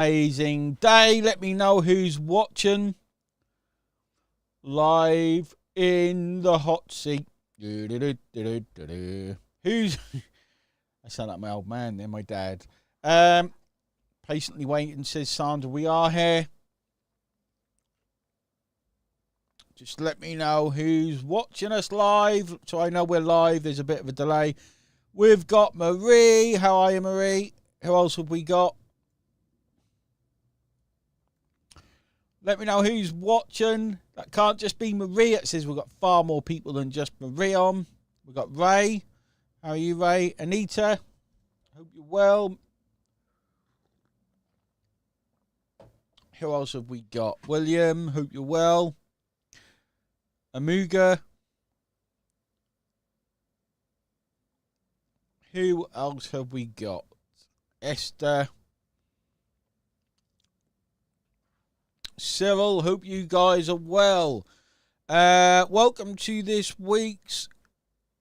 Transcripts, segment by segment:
Amazing day. Let me know who's watching live in the hot seat. Who's I sound like my old man there, my dad. Patiently waiting, says Sandra. We are here. Just let me know who's watching us live, so I know we're live. There's a bit of a delay. We've got Marie. How are you, Marie? Who else have we got? Let me know who's watching. That can't just be Marie. It says we've got far more people than just Marie on. We've got Ray. How are you, Ray? Anita. Hope you're well. Who else have we got? William. Hope you're well. Amuga. Who else have we got? Esther. Cyril, hope you guys are well. Welcome to this week's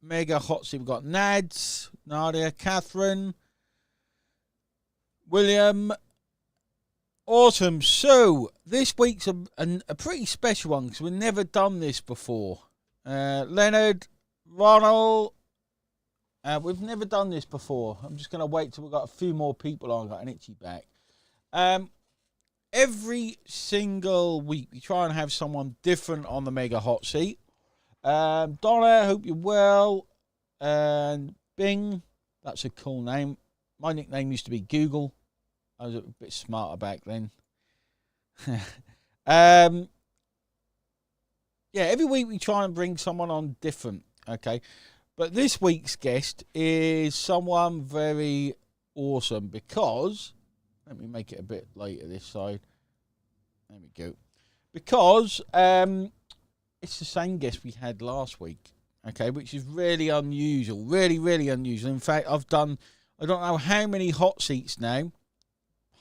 Mega Hotseat. We've got Nads, Nadia, Catherine, William. Awesome. So, this week's a pretty special one because we've never done this before. Leonard, Ronald, we've never done this before. I'm just going to wait till we've got a few more people on. I've got an itchy back. Every single week, we try and have someone different on the Mega Hotseat. Donna, hope you're well. And Bing, that's a cool name. My nickname used to be Google. I was a bit smarter back then. Yeah, every week we try and bring someone on different, okay? But this week's guest is someone very awesome because... Let me make it a bit later this side. There we go. Because it's the same guest we had last week, okay, which is really unusual, really, really unusual. In fact, I've done, I don't know how many hot seats now,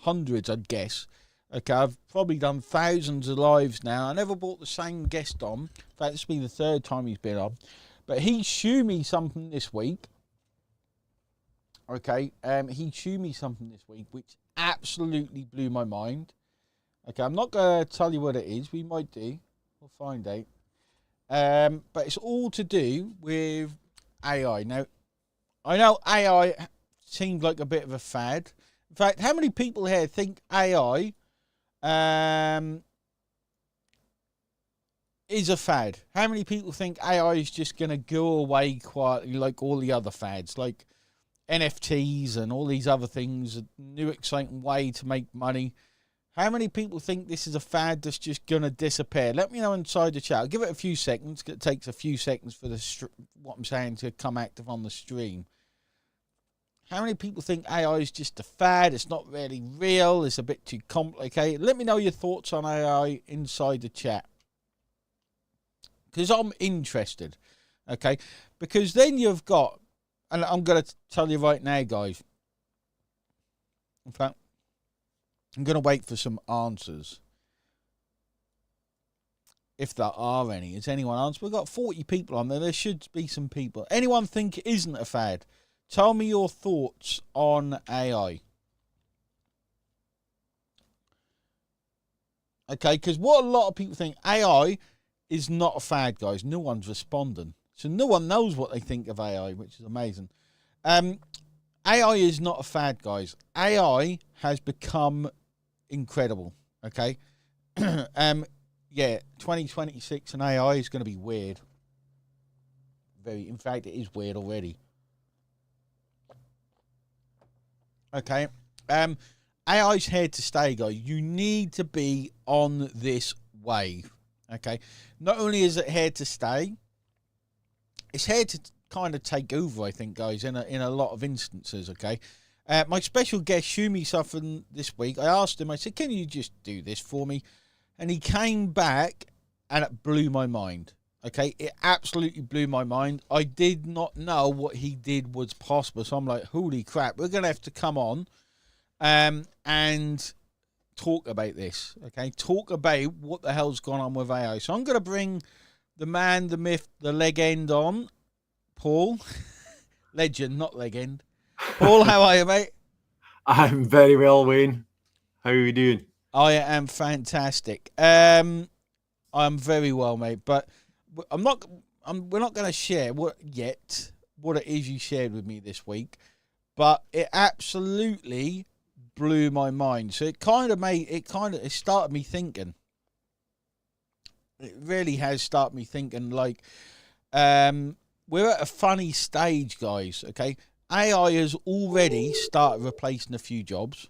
hundreds, I'd guess. Okay, I've probably done thousands of lives now. I never brought the same guest on. In fact, this will be the third time he's been on. But he showed me something this week. Okay, he showed me something this week, which absolutely blew my mind. Okay, I'm not going to tell you what it is. We might do. We'll find out. But it's all to do with AI. Now, I know AI seems like a bit of a fad. In fact, how many people here think AI is a fad? How many people think AI is just going to go away quietly like all the other fads? Like NFTs and all these other things, a new exciting way to make money. How many people think this is a fad that's just going to disappear? Let me know inside the chat. I'll give it a few seconds. It takes a few seconds for what I'm saying to come active on the stream. How many people think AI is just a fad? It's not really real. It's a bit too complicated. Let me know your thoughts on AI inside the chat. Because I'm interested. Okay? Because then you've got... And I'm going to tell you right now, guys. In fact, I'm going to wait for some answers. If there are any. Is anyone answer? We've got 40 people on there. There should be some people. Anyone think it isn't a fad? Tell me your thoughts on AI. Okay, because what a lot of people think, AI is not a fad, guys. No one's responding. So no one knows what they think of AI, which is amazing. AI is not a fad, guys. AI has become incredible, okay? Yeah, 2026 and AI is going to be weird. In fact, it is weird already. Okay? AI is here to stay, guys. You need to be on this wave, okay? Not only is it here to stay, it's here to kind of take over, I think, guys, in a lot of instances, okay? My special guest showed me something this week. I asked him, I said, can you just do this for me? And he came back, and it blew my mind, okay? It absolutely blew my mind. I did not know what he did was possible, so I'm like, holy crap, we're going to have to come on and talk about this, okay? Talk about what the hell's gone on with AI. So I'm going to bring the man, the myth, the legend on, Paul. Legend, not legend. Paul, how are you, mate? I'm very well, Wayne. How are you doing? I am fantastic. I'm very well, mate. But I'm not. We're not going to share what it is you shared with me this week. But it absolutely blew my mind. So it started me thinking. It really has started me thinking. Like, we're at a funny stage, guys. Okay, AI has already started replacing a few jobs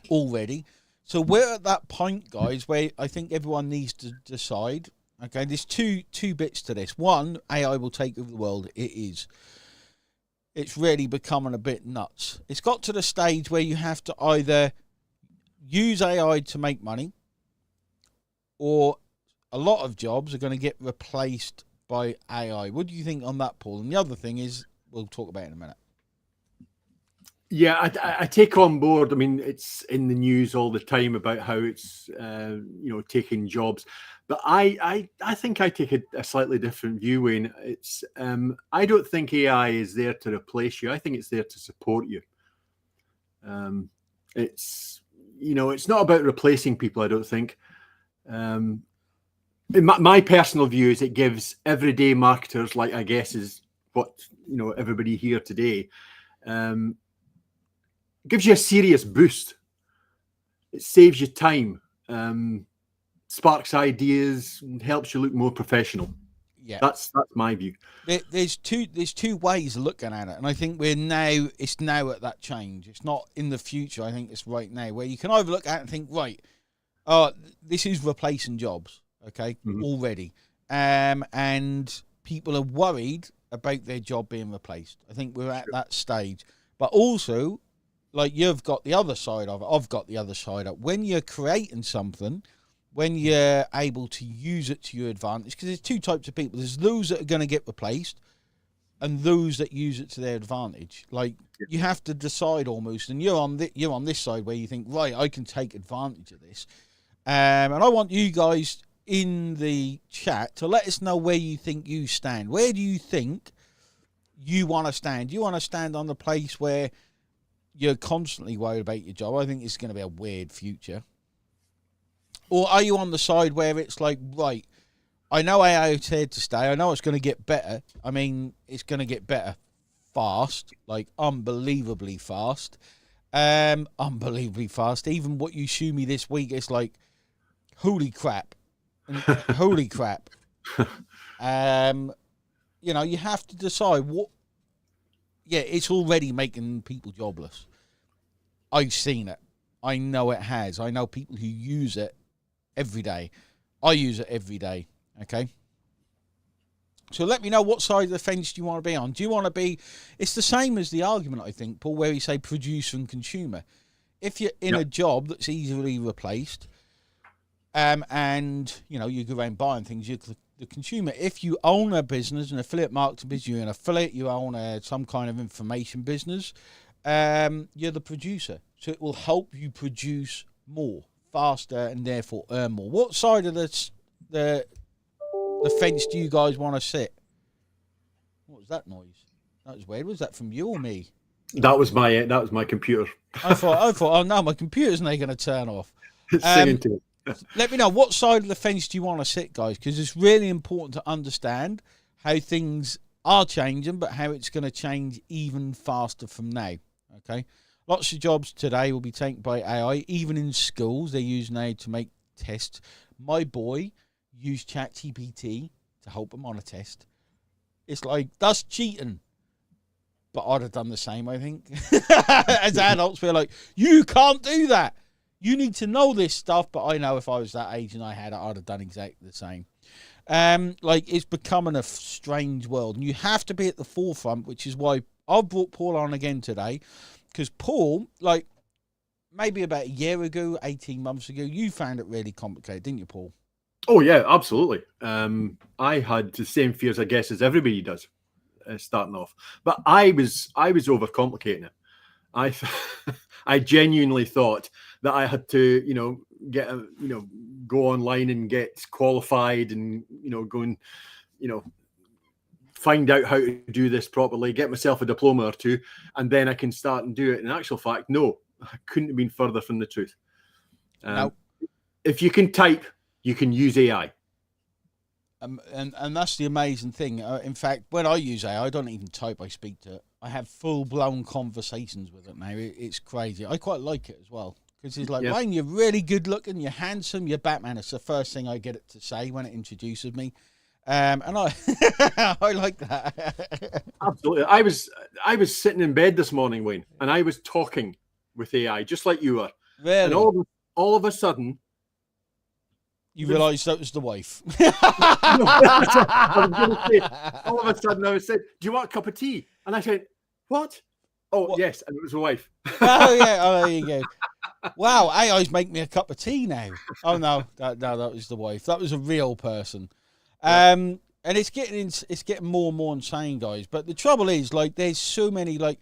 already. So we're at that point, guys, where I think everyone needs to decide. Okay, there's two bits to this. One, AI will take over the world. It is. It's really becoming a bit nuts. It's got to the stage where you have to either use AI to make money, or a lot of jobs are going to get replaced by AI. What do you think on that, Paul? And the other thing is, we'll talk about it in a minute. Yeah, I take on board. I mean, it's in the news all the time about how it's taking jobs, but I think I take a slightly different view, Wayne. It's I don't think AI is there to replace you. I think it's there to support you. It's it's not about replacing people. I don't think. My personal view is it gives everyday marketers, like I guess is what everybody here today. Gives you a serious boost. It saves you time, sparks ideas, and helps you look more professional. Yeah, that's my view. There's two ways of looking at it, and I think it's now at that change. It's not in the future. I think it's right now where you can either look at it and think, right, this is replacing jobs, okay, already, and people are worried about their job being replaced. I think we're at that stage, but also, like, you've got the other side of it. I've got the other side of it. When you're creating something, when you're able to use it to your advantage, because there's two types of people. There's those that are going to get replaced and those that use it to their advantage. Like, you have to decide almost, and you're on this side where you think, right, I can take advantage of this. And I want you guys in the chat to let us know where you think you stand. Where do you think you want to stand? Do you want to stand on the place where you're constantly worried about your job? I think it's going to be a weird future. Or are you on the side where it's like, right, I know AI is here to stay. I know it's going to get better. I mean, it's going to get better fast, like unbelievably fast. Unbelievably fast. Even what you show me this week, it's like, holy crap. Holy crap. You have to decide what. Yeah, it's already making people jobless. I've seen it. I know it has. I know people who use it every day. I use it every day. Okay. So let me know what side of the fence do you want to be on. Do you want to be? It's the same as the argument, I think, Paul, where you say producer and consumer. If you're in a job that's easily replaced, and you go around buying things, you're the consumer. If you own a business, an affiliate marketing business, you're an affiliate, you own some kind of information business, you're the producer. So it will help you produce more, faster, and therefore earn more. What side of the fence do you guys want to sit? What was that noise? That was weird. Was that from you or me? That was my computer. I thought, oh no, my computer's not going to turn off. It's singing to it. Let me know, what side of the fence do you want to sit, guys? Because it's really important to understand how things are changing, but how it's going to change even faster from now. Okay, lots of jobs today will be taken by AI. Even in schools, they're using AI to make tests. My boy used ChatGPT to help him on a test. It's like, that's cheating. But I'd have done the same, I think. As adults, we're like, you can't do that. You need to know this stuff. But I know if I was that age and I had it, I'd have done exactly the same. It's becoming a strange world. And you have to be at the forefront, which is why I brought Paul on again today. Because Paul, like, maybe about a year ago, 18 months ago, you found it really complicated, didn't you, Paul? Oh, yeah, absolutely. I had the same fears, I guess, as everybody does starting off. But I was overcomplicating it. I genuinely thought that I had to, go online and get qualified and, go and, find out how to do this properly, get myself a diploma or two, and then I can start and do it. In actual fact, no, couldn't have been further from the truth. No. If you can type, you can use AI. And that's the amazing thing. In fact, when I use AI, I don't even type, I speak to it. I have full-blown conversations with it now. It's crazy. I quite like it as well. Because it's like, Wayne, you're really good looking, you're handsome, you're Batman. It's the first thing I get it to say when it introduces me. And I I like that. Absolutely. I was sitting in bed this morning, Wayne, and I was talking with AI, just like you were. Really? And all of a sudden, you realised that was the wife. I was going to say, all of a sudden I was saying, do you want a cup of tea? And I said, what? Oh, what? Yes. And it was the wife. Oh, yeah. Oh, there you go. Wow. AI's make me a cup of tea now. Oh, no. That was the wife. That was a real person. And it's getting more and more insane, guys. But the trouble is, like, there's so many, like,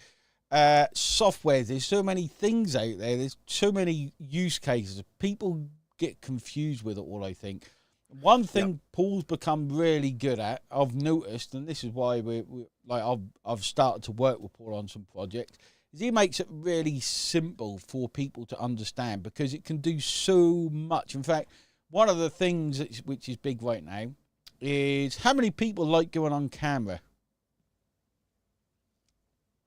software. There's so many things out there. There's so many use cases. People get confused with it all, I think. One thing Paul's become really good at, I've noticed, and this is why I've started to work with Paul on some projects, is he makes it really simple for people to understand because it can do so much. In fact, one of the things which is big right now is how many people like going on camera.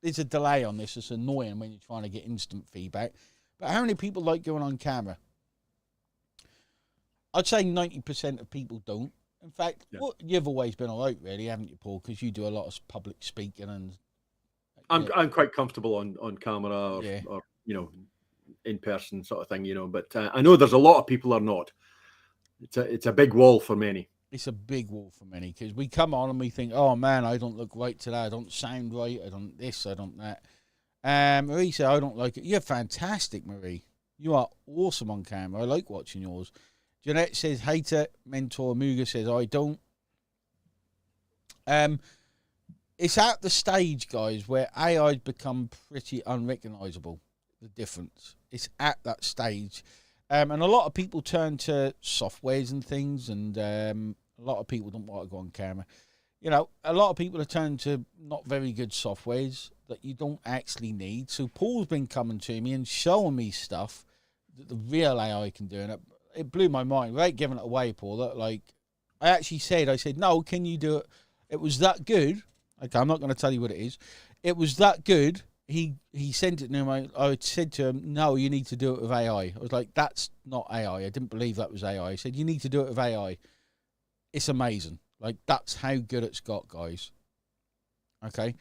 There's a delay on this. It's annoying when you're trying to get instant feedback. But how many people like going on camera? I'd say 90% of people don't. In fact, you've always been all right, really, haven't you, Paul? Because you do a lot of public speaking, and I'm quite comfortable on camera or in person sort of thing, But I know there's a lot of people are not. It's a big wall for many. It's a big wall for many because we come on and we think, oh man, I don't look right today. I don't sound right. I don't this. I don't that. Marie said, I don't like it. You're fantastic, Marie. You are awesome on camera. I like watching yours. Jeanette says, hate it. Mentor Muga says, I don't. It's at the stage, guys, where AI's become pretty unrecognisable, the difference. It's at that stage. And a lot of people turn to softwares and things, and a lot of people don't want to go on camera. A lot of people are turning to not very good softwares that you don't actually need. So Paul's been coming to me and showing me stuff that the real AI can do, and it blew my mind. Without giving it away, Paul, that, like, I said, no, can you do it? It was that good. Okay, I'm not going to tell you what it is. It was that good. He sent it to me. I said to him, no, you need to do it with AI. I was like, that's not AI. I didn't believe that was AI. I said, you need to do it with AI. It's amazing. Like, that's how good it's got, guys. Okay.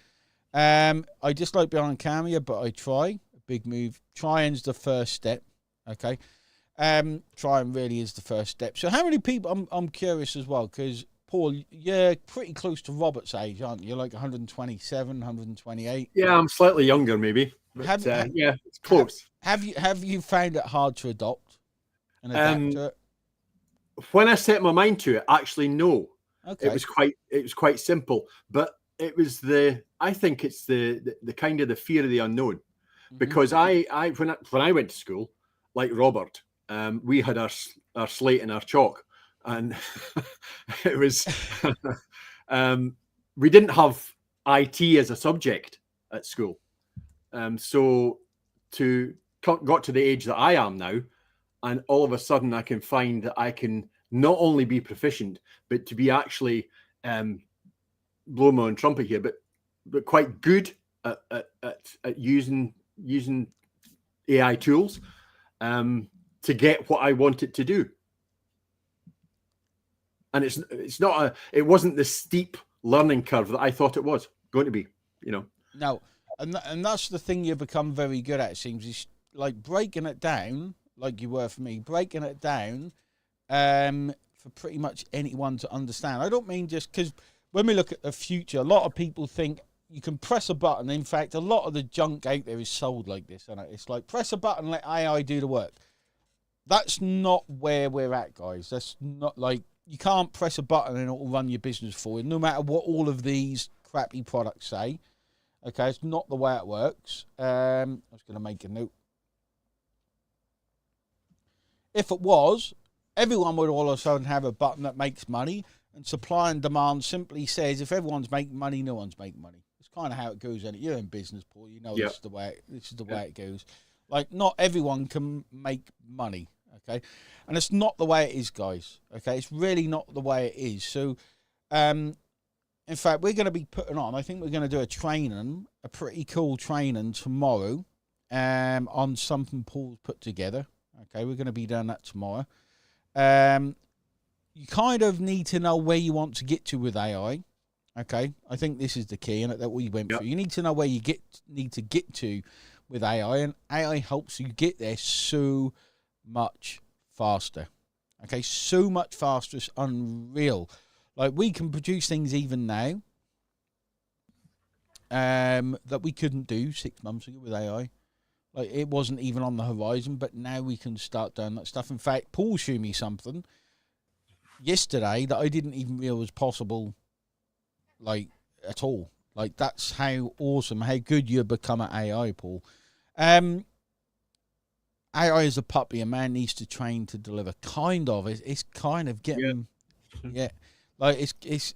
I just like being on camera, but I try. A big move. Trying's the first step. Okay. Trying really is the first step. So how many people, I'm curious as well, because Paul, you're pretty close to Robert's age, aren't you? You're like 127, 128. Yeah, I'm slightly younger, maybe. But, yeah, it's close. Have you found it hard to adopt and adapt to it? When I set my mind to it, actually, no. Okay. It was quite simple, but it was I think it's the kind of the fear of the unknown, because when I went to school, like Robert, we had our slate and our chalk. And it was, we didn't have IT as a subject at school. So got to the age that I am now, and all of a sudden I can find that I can not only be proficient, but to be actually, blow my own trumpet here, but quite good at using AI tools to get what I want it to do. And it wasn't the steep learning curve that I thought it was going to be, No, and that's the thing you become very good at, it seems, is like breaking it down, like you were for me, breaking it down for pretty much anyone to understand. I don't mean just because when we look at the future, a lot of people think you can press a button. In fact, a lot of the junk out there is sold like this, and it's like press a button, let AI do the work. That's not where we're at, guys. That's not like, you can't press a button and it will run your business for you, no matter what all of these crappy products say. Okay, it's not the way it works. I was going to make a note. If it was, everyone would all of a sudden have a button that makes money, and supply and demand simply says if everyone's making money, no one's making money. It's kind of how it goes. And you're in business, Paul. You know this is the way it goes. Like, not everyone can make money, okay? And it's not the way it is, guys, okay? It's really not the way it is. So, in fact, we're going to be putting on, I think we're going to do a pretty cool training tomorrow on something Paul's put together, okay? We're going to be doing that tomorrow. You kind of need to know where you want to get to with AI, okay? I think this is the key, and that we went through. You need to know where you need to get to with AI, and AI helps you get there so much faster. Okay, so much faster, it's unreal. Like, we can produce things even now that we couldn't do 6 months ago with AI. Like, it wasn't even on the horizon, but now we can start doing that stuff. In fact, Paul showed me something yesterday that I didn't even realize was possible, like, at all. Like, that's how awesome, how good you become at AI, Paul. AI is a puppy. A man needs to train to deliver. Kind of. It's kind of getting, like it's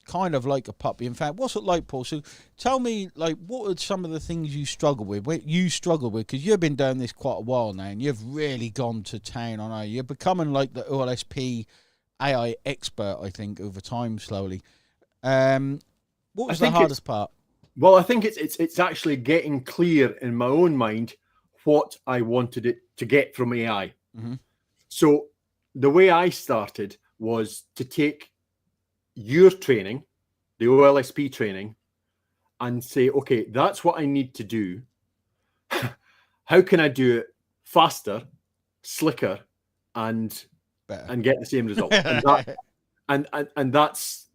kind of like a puppy. In fact, what's it like, Paul? So tell me, like, what are some of the things you struggle with? Because you've been doing this quite a while now, and you've really gone to town on AI. You're becoming like the OLSP AI expert, I think, over time slowly. What was the hardest part? Well, I think it's actually getting clear in my own mind what I wanted it to get from AI. Mm-hmm. So the way I started was to take your training, the OLSP training, and say, okay, that's what I need to do. How can I do it faster, slicker, and Better, and get the same result? And that's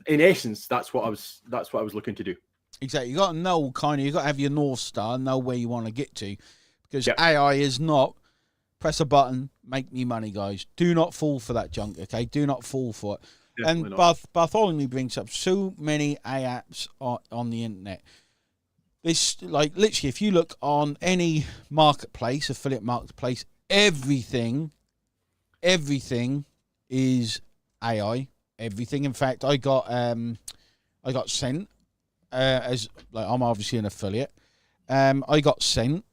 in essence, that's what I was looking to do. Exactly. You got to know, you got to have your North Star, know where you want to get to, because AI is not press a button, make me money, guys. Do not fall for that junk, okay? Do not fall for it. Definitely and Bartholomew brings up so many AI apps on the internet. This, like, literally, if you look on any marketplace, affiliate marketplace, everything is AI. Everything. In fact, I got sent. As like, I'm obviously an affiliate. I got sent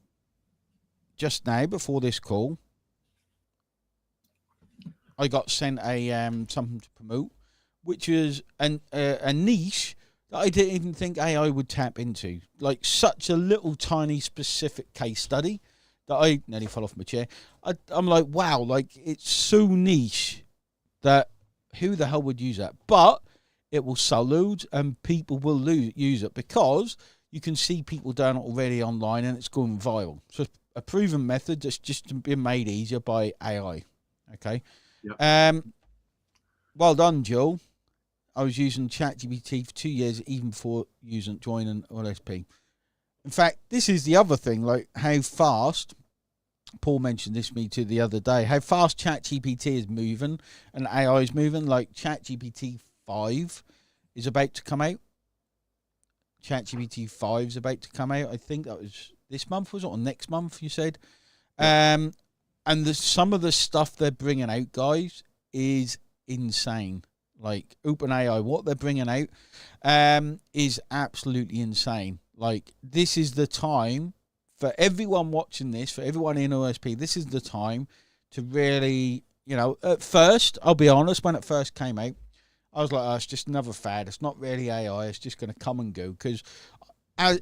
just now before this call. I got sent a something to promote, which is a niche that I didn't even think AI would tap into. Like, such a little tiny specific case study that I nearly fell off my chair. I'm like, wow, like, it's so niche that who the hell would use that? But it will sell loads, and people will use it because you can see people doing it already online, and it's going viral. So a proven method that's just been made easier by AI. Okay. Yep. Well done, Joe. I was using ChatGPT for 2 years, even before joining OLSP. In fact, this is the other thing, like how fast. Paul mentioned this to me too the other day. How fast ChatGPT is moving and AI is moving. Like, ChatGPT 5 is about to come out. ChatGPT 5 is about to come out. I think that was this month, was it, or next month, you said? Yeah. And some of the stuff they're bringing out, guys, is insane. Like, OpenAI, what they're bringing out is absolutely insane. Like, this is the time for everyone watching this, for everyone in OSP, this is the time to really, at first, I'll be honest, when it first came out, I was like, oh, it's just another fad. It's not really AI. It's just going to come and go. Because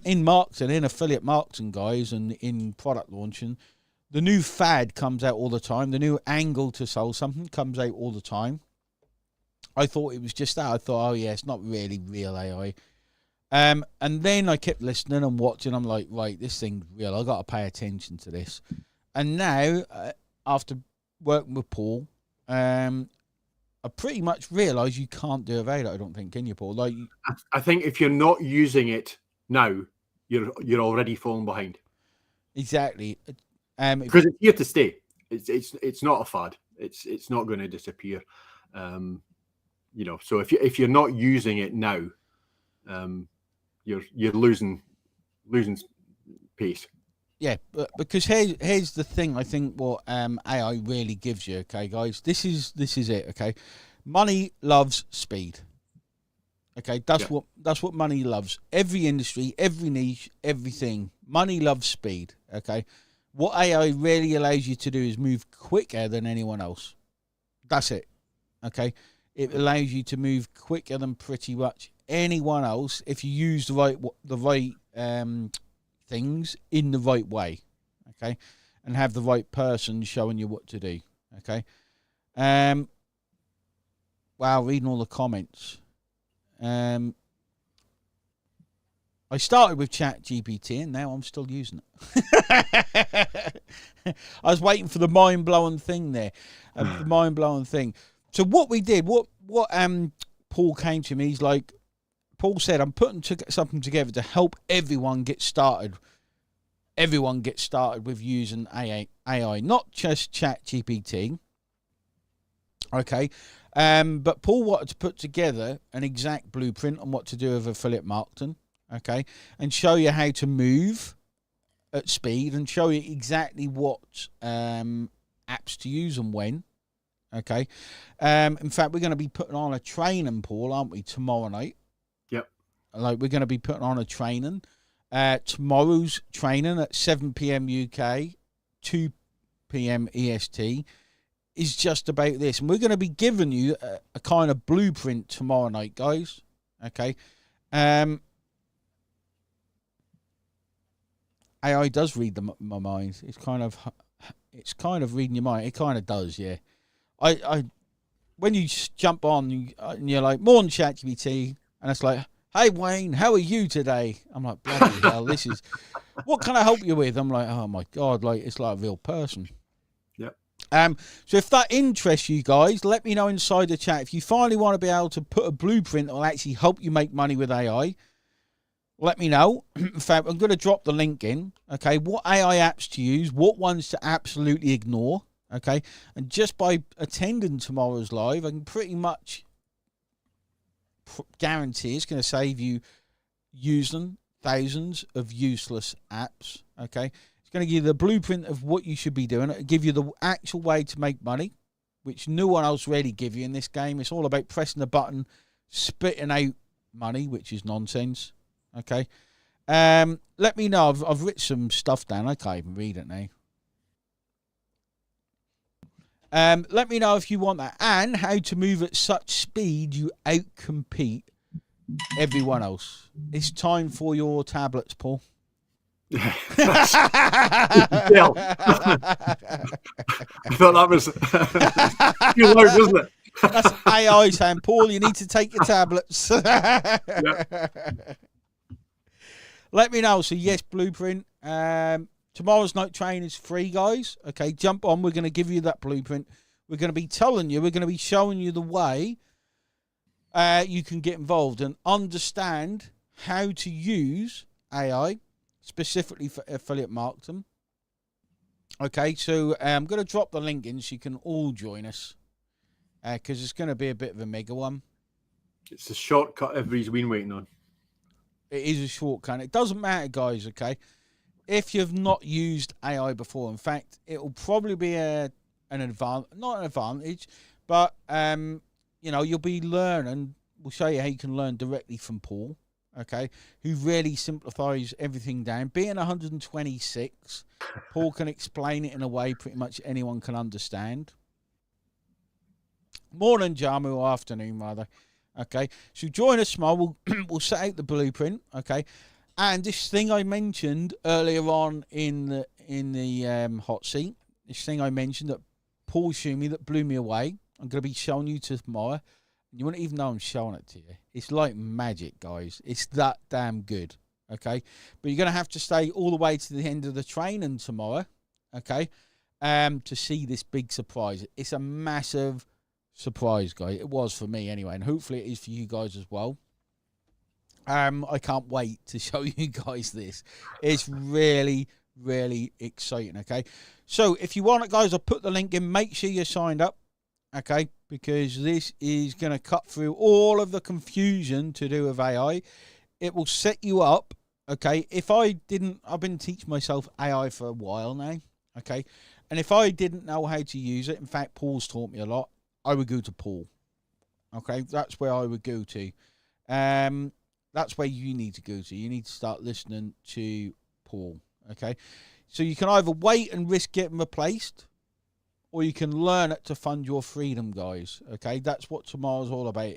in marketing, in affiliate marketing, guys, and in product launching, the new fad comes out all the time. The new angle to sell something comes out all the time. I thought it was just that. I thought, oh, yeah, it's not really real AI. And then I kept listening and watching. I'm like, right, this thing's real. I got to pay attention to this. And now, after working with Paul, I pretty much realised you can't do without it. I don't think, can you, Paul? Like, I think if you're not using it now, you're already falling behind. Exactly. Because it's here to stay. It's not a fad. It's not going to disappear. So if you're not using it now, you're losing pace. Yeah, but because here's the thing. I think what AI really gives you, okay, guys. This is it, okay. Money loves speed. Okay, that's what money loves. Every industry, every niche, everything. Money loves speed. Okay. What AI really allows you to do is move quicker than anyone else. That's it. Okay. It allows you to move quicker than pretty much anyone else if you use the right things in the right way. Okay. And have the right person showing you what to do. Okay. Wow, reading all the comments. I started with ChatGPT and now I'm still using it. I was waiting for the mind-blowing thing there. The mind-blowing thing. So what we did, what Paul came to me, he's like, Paul said, I'm putting something together to help everyone get started. Everyone gets started with using AI, not just ChatGPT. Okay. But Paul wanted to put together an exact blueprint on what to do with affiliate marketing. Okay. And show you how to move at speed and show you exactly what apps to use and when. Okay. In fact, we're going to be putting on a training, Paul, aren't we, tomorrow night? Yep. Like, we're going to be putting on a training. Tomorrow's training at 7 p.m. UK, 2 p.m. EST is just about this. And we're going to be giving you a kind of blueprint tomorrow night, guys. Okay. AI does read my mind. It's kind of reading your mind. It kind of does, yeah. I when you jump on and you're like, more than ChatGPT, and it's like, hey Wayne, how are you today? I'm like, bloody hell, this is, what can I help you with? I'm like, oh my God, like, it's like a real person. Yep. So if that interests you guys, let me know inside the chat. If you finally want to be able to put a blueprint that will actually help you make money with AI, let me know. In fact, I'm going to drop the link in. Okay, what AI apps to use, what ones to absolutely ignore. Okay, and just by attending tomorrow's live, I can pretty much guarantee it's going to save you using thousands of useless apps. Okay, it's going to give you the blueprint of what you should be doing. It'll give you the actual way to make money, which no one else really give you in this game. It's all about pressing the button, spitting out money, which is nonsense. Okay, let me know. I've written some stuff down. I can't even read it now. Let me know if you want that, and how to move at such speed you outcompete everyone else. It's time for your tablets, Paul. I thought that was too loud, wasn't it? That's AI saying, Paul, you need to take your tablets. Yep. Let me know. So yes, blueprint. Tomorrow's night train is free, guys. Okay, jump on. We're going to give you that blueprint. We're going to be telling you, we're going to be showing you the way you can get involved and understand how to use AI, specifically for affiliate marketing. Okay, so I'm going to drop the link in so you can all join us, because it's going to be a bit of a mega one. It's a shortcut everybody's been waiting on. It is a shortcut. It doesn't matter, guys, okay? If you've not used AI before, in fact, it will probably be an advantage, not an advantage, but, you know, you'll be learning. We'll show you how you can learn directly from Paul, okay, who really simplifies everything down. Being 126, Paul can explain it in a way pretty much anyone can understand. Morning, Jamu, or afternoon, rather. Okay, so join us tomorrow. We'll set out the blueprint, okay? And this thing I mentioned earlier on in the hot seat, this thing I mentioned that Paul showed me that blew me away, I'm going to be showing you tomorrow. You wouldn't even know I'm showing it to you. It's like magic, guys. It's that damn good, okay? But you're going to have to stay all the way to the end of the training tomorrow, okay, to see this big surprise. It's a massive surprise, guys. It was for me anyway, and hopefully it is for you guys as well. I can't wait to show you guys this. It's really, really exciting, okay? So if you want it, guys, I'll put the link in. Make sure you're signed up, okay? Because this is going to cut through all of the confusion to do with AI. It will set you up, okay? I've been teaching myself AI for a while now, okay? And if I didn't know how to use it, in fact, Paul's taught me a lot, I would go to Paul, okay? That's where I would go to. That's where you need to go to. You need to start listening to Paul, okay? So you can either wait and risk getting replaced, or you can learn it to fund your freedom, guys. Okay, that's what tomorrow's all about.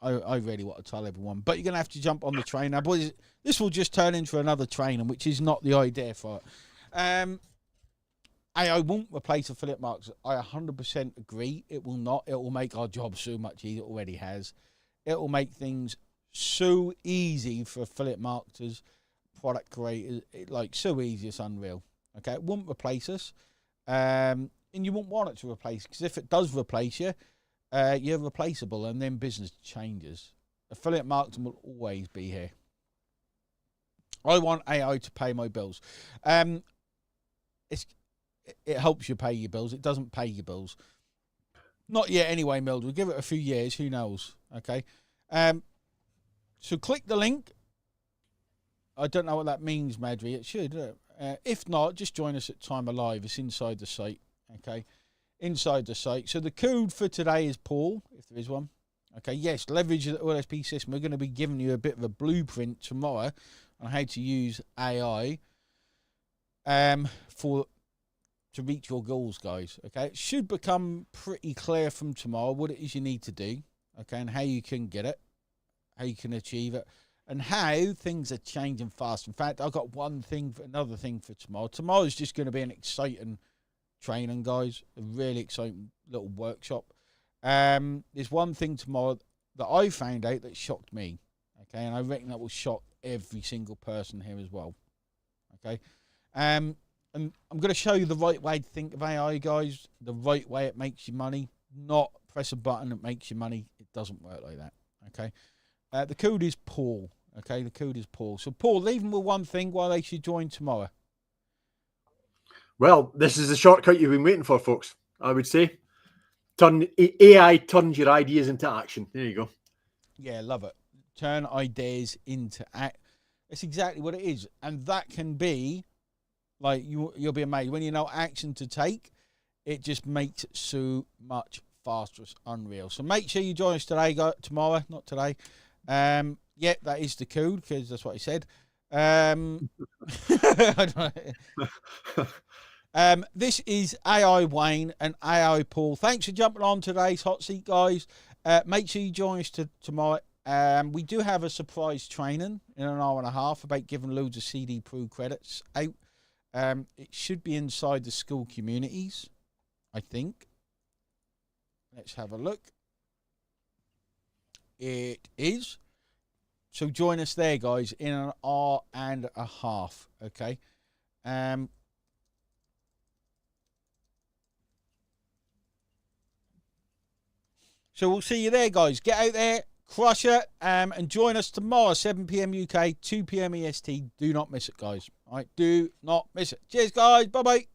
I really want to tell everyone, but you're gonna have to jump on the train now, boys. This will just turn into another training, which is not the idea for it. AI won't replace affiliate marketers. I 100% agree. It will not. It will make our job so much easier. It already has. It will make things so easy for affiliate marketers, product creators. So easy, it's unreal. Okay, it won't replace us. And you won't want it to replace, because if it does replace you, you're replaceable, and then business changes. Affiliate marketing will always be here. I want AI to pay my bills. It helps you pay your bills. It doesn't pay your bills. Not yet anyway, Mild. We'll give it a few years. Who knows? Okay. So click the link. I don't know what that means, Madry. It should. If not, just join us at Time Alive. It's inside the site. Okay. Inside the site. So the code for today is Paul, if there is one. Okay. Yes, leverage the OSP system. We're going to be giving you a bit of a blueprint tomorrow on how to use AI to reach your goals, guys. Okay, it should become pretty clear from tomorrow what it is you need to do, okay, and how you can get it, how you can achieve it, and how things are changing fast. In fact, I've got another thing for tomorrow. Tomorrow's just going to be an exciting training, guys, a really exciting little workshop. There's one thing tomorrow that I found out that shocked me, okay, and I reckon that will shock every single person here as well, okay. And I'm going to show you the right way to think of AI, guys. The right way it makes you money. Not press a button that makes you money. It doesn't work like that, okay? The code is Paul, okay? The code is Paul. So, Paul, leave them with one thing while they should join tomorrow. Well, this is the shortcut you've been waiting for, folks, I would say. AI turns your ideas into action. There you go. Yeah, love it. Turn ideas into act. It's exactly what it is. And that can be... you'll be amazed when you know action to take. It just makes it so much faster. It's unreal. So make sure you join us today, tomorrow, not today. Yeah, that is the code, because that's what he said. This is AI Wayne and AI Paul. Thanks for jumping on today's hot seat, guys. Make sure you join us tomorrow. We do have a surprise training in an hour and a half about giving loads of CD Pro credits out. It should be inside the school communities, I think. Let's have a look. It is. So join us there, guys, in an hour and a half, okay? So we'll see you there, guys. Get out there, crush it, and join us tomorrow, 7 p.m. UK, 2 p.m. EST. Do not miss it, guys. All right, do not miss it. Cheers, guys. Bye-bye.